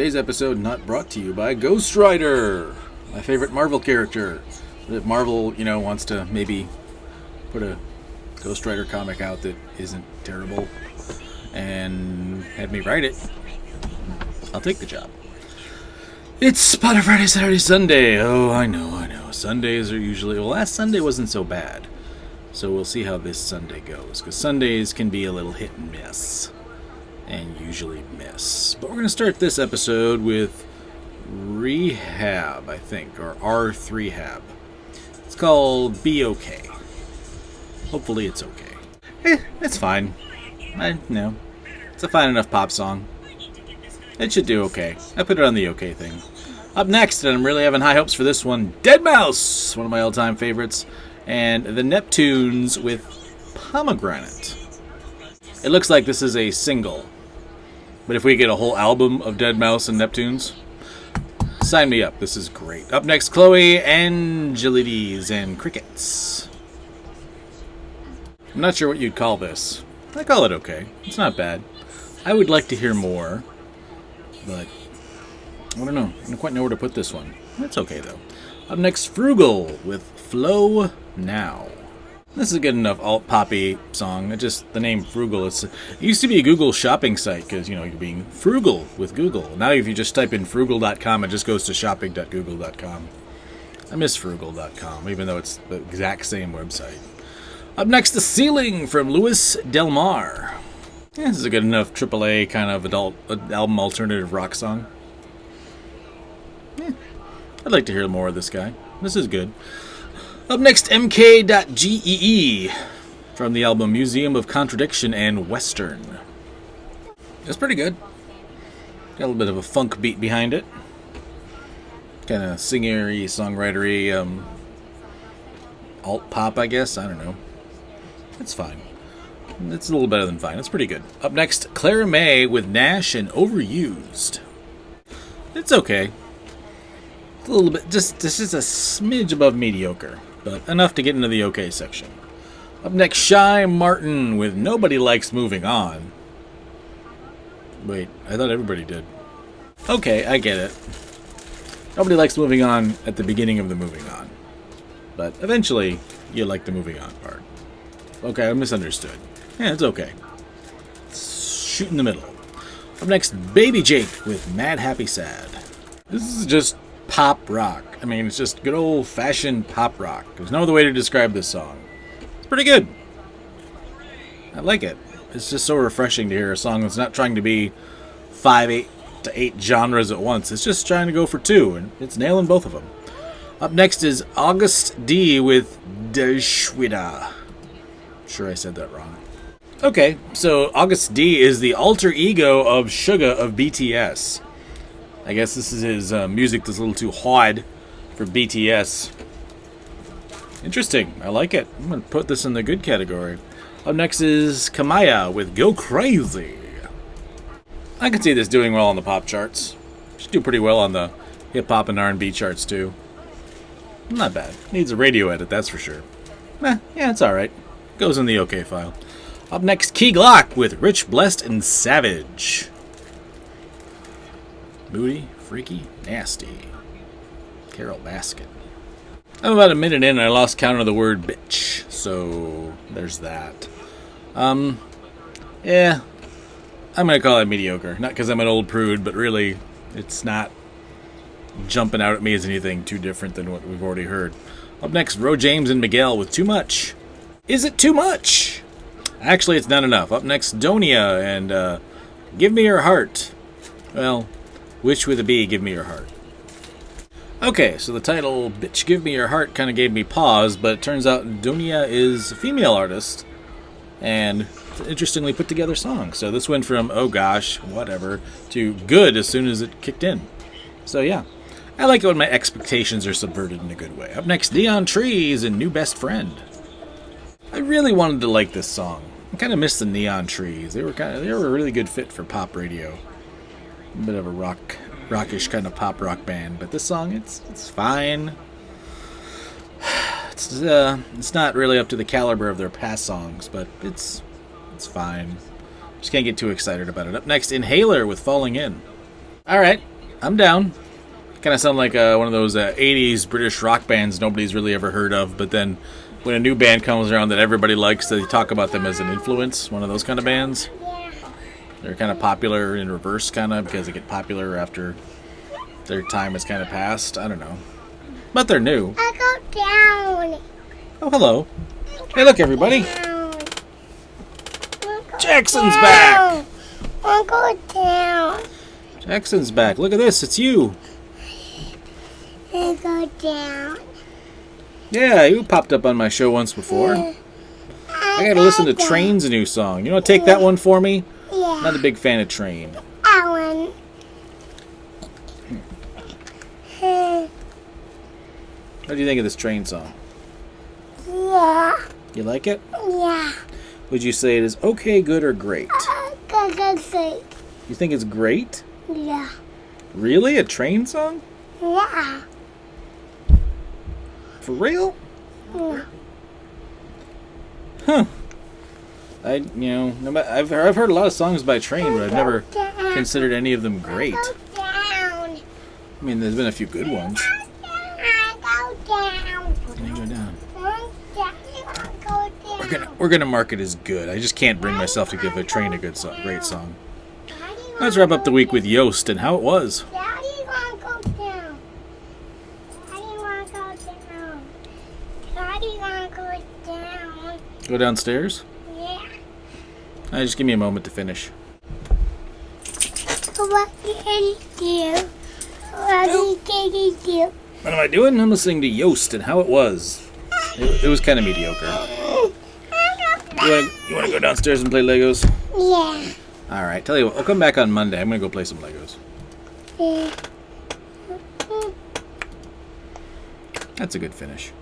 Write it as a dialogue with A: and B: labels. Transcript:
A: Today's episode not brought to you by Ghost Rider, my favorite Marvel character. If Marvel, wants to maybe put a Ghost Rider comic out that isn't terrible and have me write it, I'll take the job. It's Spotter Friday, Saturday, Sunday. Oh, I know. Sundays are usually... Well, last Sunday wasn't so bad. So we'll see how this Sunday goes, because Sundays can be a little hit and miss. And usually miss. But we're going to start this episode with Rehab, I think, or R3hab. It's called Be Okay. Hopefully it's okay. It's fine. It's a fine enough pop song. It should do okay. I put it on the okay thing. Up next, and I'm really having high hopes for this one, Deadmau5, one of my all-time favorites, and the Neptunes with Pomegranate. It looks like this is a single, but if we get a whole album of Deadmau5 and Neptunes, sign me up. This is great. Up next, Chloe, Angeildes, and Crickets. I'm not sure what you'd call this. I call it okay. It's not bad. I would like to hear more, but I don't know. I don't quite know where to put this one. It's okay, though. Up next, Froogle with Flow Now. This is a good enough alt-poppy song. It's just the name Froogle. It used to be a Google shopping site because, you're being frugal with Google. Now if you just type in Froogle.com, it just goes to shopping.google.com. I miss Froogle.com, even though it's the exact same website. Up next, The Ceiling from Luis Del Mar. This is a good enough AAA kind of adult album alternative rock song. I'd like to hear more of this guy. This is good. Up next, Mk.gee from the album Museum of Contradiction and Western. It's pretty good. Got a little bit of a funk beat behind it. Kind of singery, songwritery, alt-pop, I guess. I don't know. It's fine. It's a little better than fine. It's pretty good. Up next, Clara Mae with Gnash and Overused. It's okay. It's a little bit, this is a smidge above mediocre, but enough to get into the okay section. Up next, Shy Martin with Nobody Likes Moving On. Wait, I thought everybody did. Okay, I get it. Nobody likes moving on at the beginning of the moving on. But eventually, you like the moving on part. Okay, I misunderstood. Yeah, it's okay. Shoot in the middle. Up next, Babyjake with Mad Happy Sad. This is just pop rock. I mean, it's just good old-fashioned pop rock. There's no other way to describe this song. It's pretty good. I like it. It's just so refreshing to hear a song that's not trying to be 8 genres at once. It's just trying to go for 2, and it's nailing both of them. Up next is Agust D with Deshwida. Sure I said that wrong. Okay, so Agust D is the alter ego of Suga of BTS. I guess this is his music that's a little too hard for BTS. Interesting. I like it. I'm going to put this in the good category. Up next is Kamaiyah with Go Crazy. I can see this doing well on the pop charts. Should do pretty well on the hip-hop and R&B charts, too. Not bad. Needs a radio edit, that's for sure. Yeah, it's alright. Goes in the okay file. Up next, Glock with Rich, Blessed, and Savage. Booty, freaky, nasty. Carol Baskin. I'm about a minute in and I lost count of the word bitch. So, there's that. Yeah. I'm going to call it mediocre. Not because I'm an old prude, but really, it's not jumping out at me as anything too different than what we've already heard. Up next, James Miguel with Too Much. Is it too much? Actually, it's not enough. Up next, Dounia and Give Me Your Heart. Well, which with a B, Give Me Your Heart. Okay, so the title, Bitch Give Me Your Heart, kind of gave me pause, but it turns out Dounia is a female artist, and it's an interestingly put together song. So this went from, oh gosh, whatever, to good as soon as it kicked in. So yeah, I like it when my expectations are subverted in a good way. Up next, Neon Trees and New Best Friend. I really wanted to like this song. I kind of missed the Neon Trees. They were a really good fit for pop radio. A bit of a rockish kind of pop rock band, but this song, it's fine. It's not really up to the caliber of their past songs, but it's fine. Just can't get too excited about it. Up next, Inhaler with Falling In. All right, I'm down. Kind of sound like one of those 80s British rock bands nobody's really ever heard of, but then when a new band comes around that everybody likes, they talk about them as an influence. One of those kind of bands.
B: Yeah.
A: They're kind of popular in reverse, kind of, because they get popular after their time has kind of passed. I don't know. But they're new.
B: I go down.
A: Oh, hello. Hey, look, everybody. Jaxxon's back.
B: I go down.
A: Jaxxon's back. Look at this. It's you.
B: I go down.
A: Yeah, you popped up on my show once before. I gotta listen to Train's new song. You want to take that one for me?
B: Yeah.
A: Not a big fan of Train.
B: Alan.
A: What do you think of this Train song?
B: Yeah.
A: You like it?
B: Yeah.
A: Would you say it is okay, good, or great?
B: Say.
A: You think it's great?
B: Yeah.
A: Really? A Train song?
B: Yeah.
A: For real?
B: Yeah.
A: Huh. I've heard a lot of songs by Train, but I've never considered any of them great.
B: Go down.
A: I mean, there's been a few good ones.
B: Go down.
A: Can I go down?
B: Go down.
A: We're gonna mark it as good. I just can't bring myself to give a Train a great song. Let's wrap up the week with Yoste and how it was.
B: Daddy want to go down. Daddy want to go down. Daddy want to go down.
A: Go downstairs?
B: Yeah.
A: Just give me a moment to finish.
B: What did you do? What did you do?
A: What am I doing? I'm listening to Yoste and how it was. It was kind of mediocre. You want to go downstairs and play Legos?
B: Yeah.
A: All right. Tell you what, I'll come back on Monday. I'm going to go play some Legos.
B: Yeah.
A: That's a good finish.